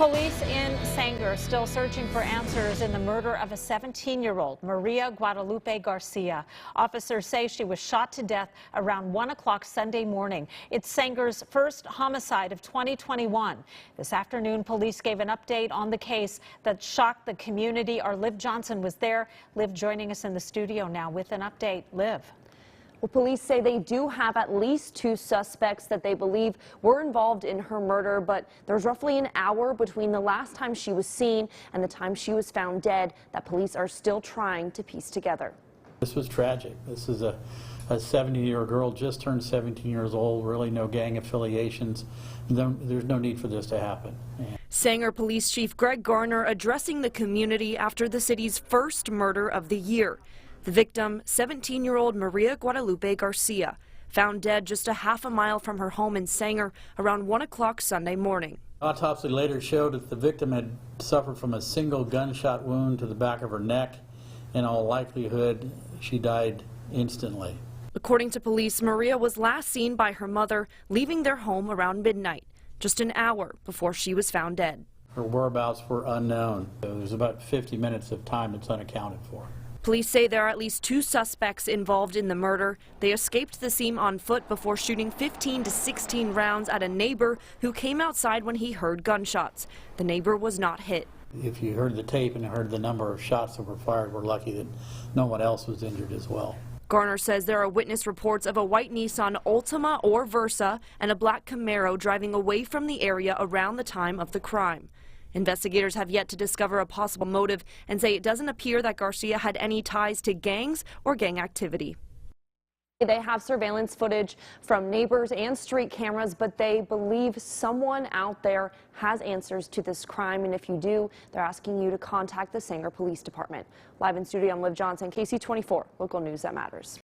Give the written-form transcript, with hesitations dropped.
Police in Sanger still searching for answers in the murder of a 17-year-old, Maria Guadalupe Garcia. Officers say she was shot to death around 1 o'clock Sunday morning. It's Sanger's first homicide of 2021. This afternoon, police gave an update on the case that shocked the community. Our Liv Johnson was there. Liv joining us in the studio now with an update. Liv. Well, police say they do have at least 2 suspects that they believe were involved in her murder, but there's roughly an hour between the last time she was seen and the time she was found dead that police are still trying to piece together. This was tragic. This is a 70-year-old girl, just turned 17 years old, really no gang affiliations. There's no need for this to happen. Sanger Police Chief Greg Garner addressing the community after the city's first murder of the year. The victim, 17-year-old Maria Guadalupe Garcia, found dead just a half a mile from her home in Sanger around 1 o'clock Sunday morning. Autopsy later showed that the victim had suffered from a single gunshot wound to the back of her neck. In all likelihood, she died instantly. According to police, Maria was last seen by her mother leaving their home around midnight, just an hour before she was found dead. Her whereabouts were unknown. There's about 50 minutes of time that's unaccounted for. Police say there are at least 2 suspects involved in the murder. They escaped the scene on foot before shooting 15 to 16 rounds at a neighbor who came outside when he heard gunshots. The neighbor was not hit. If you heard the tape and heard the number of shots that were fired, we're lucky that no one else was injured as well. Garner says there are witness reports of a white Nissan Altima or Versa and a black Camaro driving away from the area around the time of the crime. Investigators have yet to discover a possible motive and say it doesn't appear that Garcia had any ties to gangs or gang activity. They have surveillance footage from neighbors and street cameras, but they believe someone out there has answers to this crime. And if you do, they're asking you to contact the Sanger Police Department. Live in studio, I'm Liv Johnson, KC24, local news that matters.